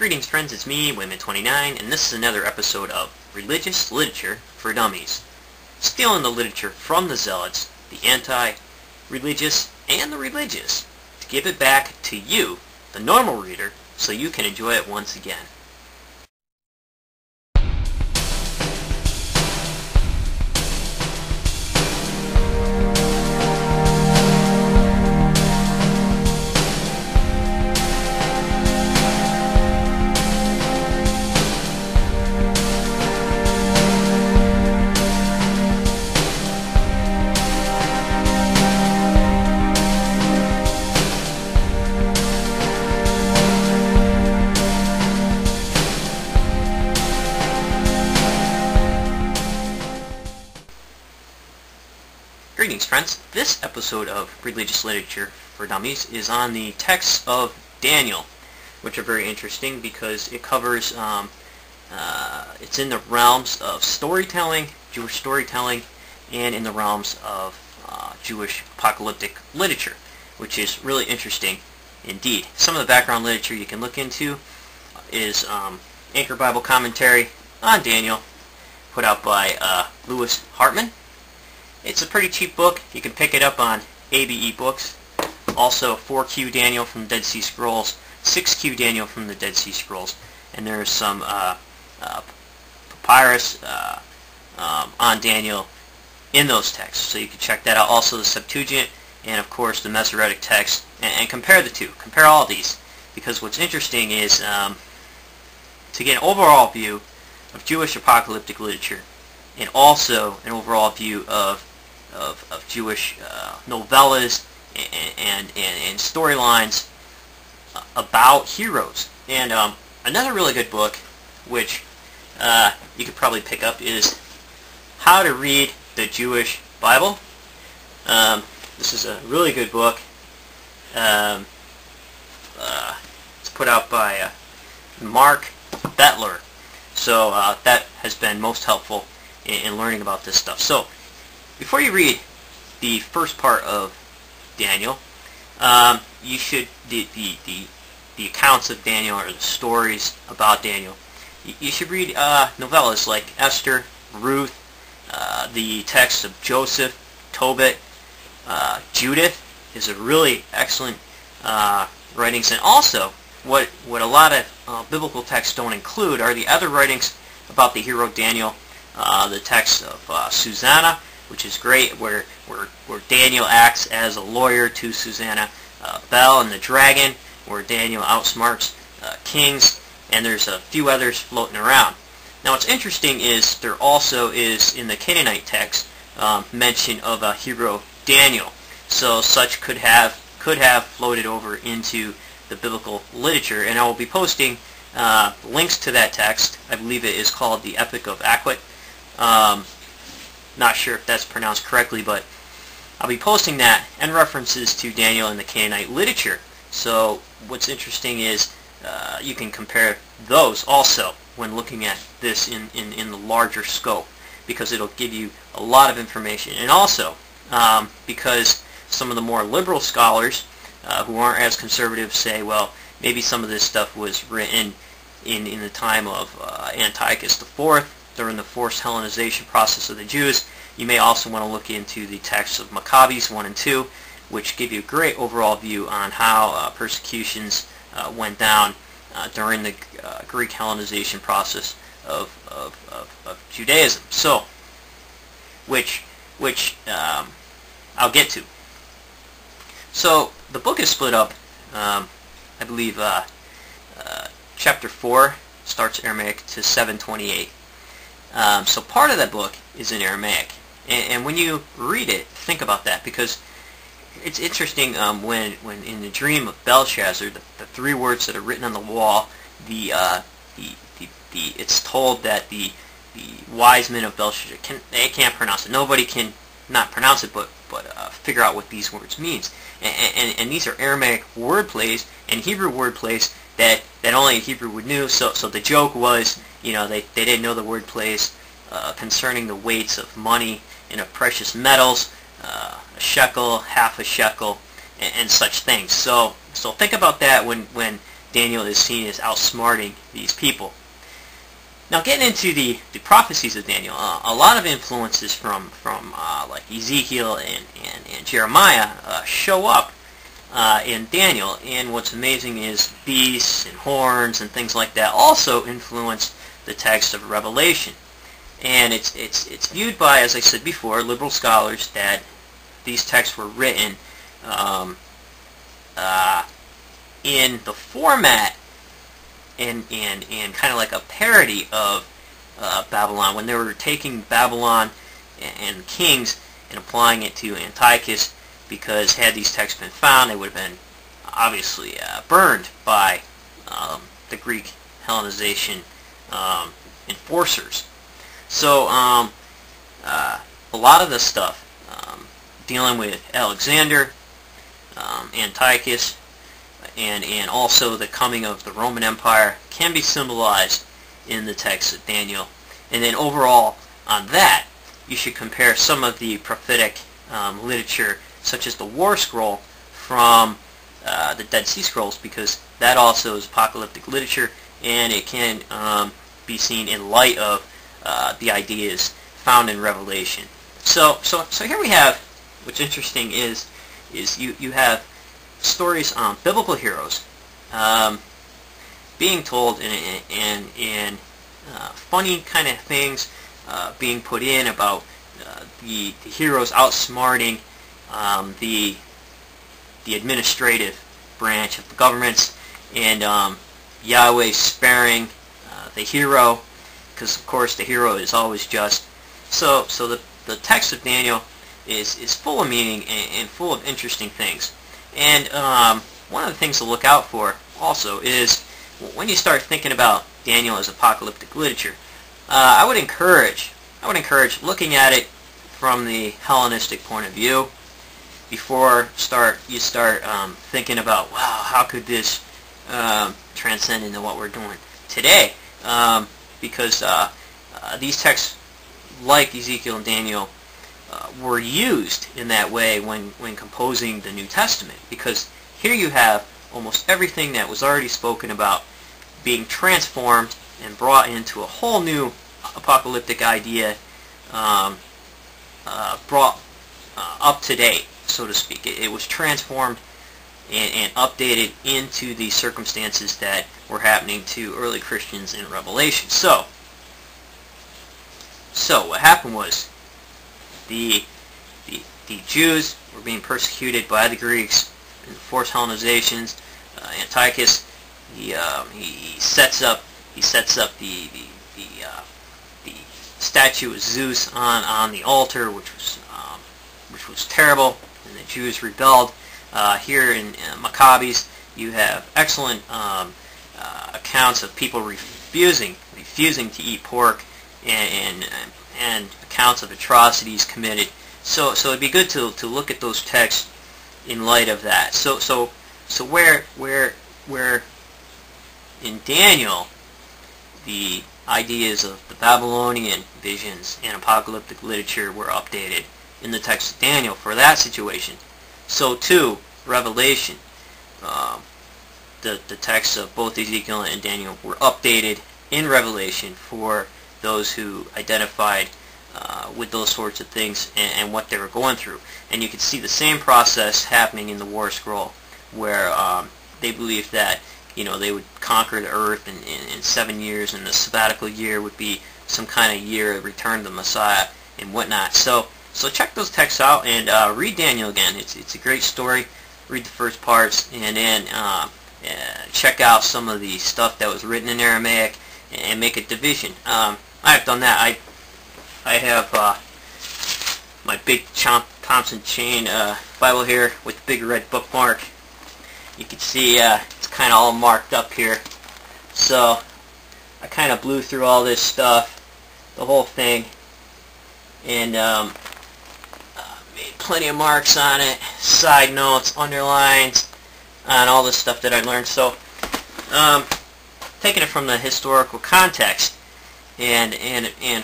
Greetings friends, it's me, Wayman29, and this is another episode of Religious Literature for Dummies. Stealing the literature from the zealots, the anti-religious, and the religious, to give it back to you, the normal reader, so you can enjoy it once again. Greetings friends, this episode of Religious Literature for Dummies is on the texts of Daniel, which are very interesting because it covers, it's in the realms of storytelling, Jewish storytelling, and in the realms of Jewish apocalyptic literature, which is really interesting indeed. Some of the background literature you can look into is Anchor Bible Commentary on Daniel, put out by Lewis Hartman. It's a pretty cheap book. You can pick it up on ABE Books. Also 4Q Daniel from the Dead Sea Scrolls, 6Q Daniel from the Dead Sea Scrolls, and there's some papyrus on Daniel in those texts, so you can check that out. Also the Septuagint, and of course the Masoretic text, and compare the two. Compare all of these, because what's interesting is to get an overall view of Jewish apocalyptic literature, and also an overall view of Jewish novellas and storylines about heroes. And another really good book, which you could probably pick up, is How to Read the Jewish Bible. This is a really good book. It's put out by Mark Bettler. So that has been most helpful in learning about this stuff. So, before you read the first part of Daniel, you should, the accounts of Daniel, or the stories about Daniel, you should read novellas like Esther, Ruth, the text of Joseph, Tobit, Judith is a really excellent writings. And also, what a lot of biblical texts don't include are the other writings about the hero Daniel. The text of Susanna, which is great, where Daniel acts as a lawyer to Susanna. Bel and the Dragon, where Daniel outsmarts kings, and there's a few others floating around. Now what's interesting is there also is in the Canaanite text mention of a hero Daniel. So such could have floated over into the biblical literature, and I will be posting links to that text. I believe it is called the Epic of Aquit. Not sure if that's pronounced correctly, but I'll be posting that and references to Daniel and the Canaanite literature. So what's interesting is you can compare those also when looking at this in the larger scope, because it'll give you a lot of information. And also because some of the more liberal scholars who aren't as conservative say, well, maybe some of this stuff was written in the time of Antiochus IV, during the forced Hellenization process of the Jews. You may also want to look into the texts of Maccabees I and II, which give you a great overall view on how persecutions went down during the Greek Hellenization process of Judaism. So, which I'll get to. So the book is split up. I believe chapter 4 starts Aramaic to 728. So part of that book is in Aramaic, and when you read it, think about that, because it's interesting. When in the dream of Belshazzar, the three words that are written on the wall, it's told that the wise men of Belshazzar can't pronounce it. Nobody can not pronounce it, but figure out what these words means. And these are Aramaic word plays and Hebrew word plays that only a Hebrew would know. So the joke was, they didn't know the word plays concerning the weights of money and of precious metals, a shekel, half a shekel, and such things. So think about that when Daniel is seen as outsmarting these people. Now, getting into the prophecies of Daniel, a lot of influences from like Ezekiel and Jeremiah show up in Daniel. And what's amazing is beasts and horns and things like that also influence the text of Revelation. And it's viewed by, as I said before, liberal scholars that these texts were written in the format and kind of like a parody of Babylon, when they were taking Babylon and kings and applying it to Antiochus, because had these texts been found, they would have been obviously burned by the Greek Hellenization enforcers. So a lot of this stuff dealing with Alexander, Antiochus, and also the coming of the Roman Empire can be symbolized in the text of Daniel. And then overall on that, you should compare some of the prophetic literature, such as the War Scroll from the Dead Sea Scrolls, because that also is apocalyptic literature, and it can be seen in light of the ideas found in Revelation. So here we have, what's interesting is you have stories on biblical heroes being told in funny kind of things being put in about the heroes outsmarting the administrative branch of the governments, and Yahweh sparing the hero, because of course the hero is always just. So the text of Daniel is full of meaning and full of interesting things. And one of the things to look out for also is when you start thinking about Daniel as apocalyptic literature, I would encourage looking at it from the Hellenistic point of view before you start thinking about, wow, how could this transcend into what we're doing today? Because these texts, like Ezekiel and Daniel, were used in that way when composing the New Testament, because here you have almost everything that was already spoken about being transformed and brought into a whole new apocalyptic idea, brought up to date, so to speak. It was transformed and updated into the circumstances that were happening to early Christians in Revelation. So what happened was the Jews were being persecuted by the Greeks in the forced Hellenizations. Antiochus he sets up the statue of Zeus on the altar, which was terrible, and the Jews rebelled. Here in Maccabees, you have excellent accounts of people refusing to eat pork, and accounts of atrocities committed. So it'd be good to look at those texts in light of that. So where in Daniel the ideas of the Babylonian visions and apocalyptic literature were updated in the text of Daniel for that situation, so too Revelation, the texts of both Ezekiel and Daniel were updated in Revelation for those who identified with those sorts of things and what they were going through. And you can see the same process happening in the War Scroll, where they believed that they would conquer the earth in 7 years, and the sabbatical year would be some kind of year of return to the Messiah and whatnot. So check those texts out and read Daniel again. It's a great story. Read the first parts, and then check out some of the stuff that was written in Aramaic and make a division. I've done that. I have my big Thompson chain Bible here with the big red bookmark. You can see it's kind of all marked up here. So I kind of blew through all this stuff, the whole thing, and made plenty of marks on it, side notes, underlines, on all this stuff that I learned. So taking it from the historical context and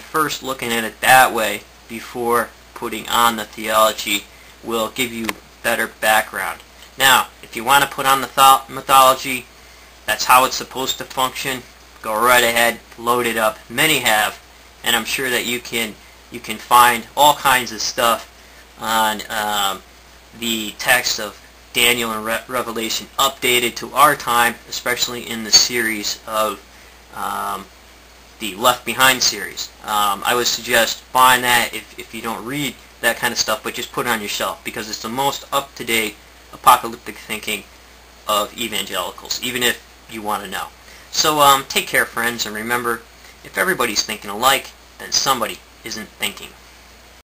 first looking at it that way before putting on the theology will give you better background. Now, if you want to put on the mythology, That's how it's supposed to function. Go right ahead, load it up. Many have, and I'm sure that you can find all kinds of stuff on the text of Daniel and Revelation updated to our time, especially in the series of the Left Behind series. I would suggest buying that if you don't read that kind of stuff, but just put it on your shelf, because it's the most up-to-date apocalyptic thinking of evangelicals, even if you want to know. So take care, friends, and remember, if everybody's thinking alike, then somebody isn't thinking.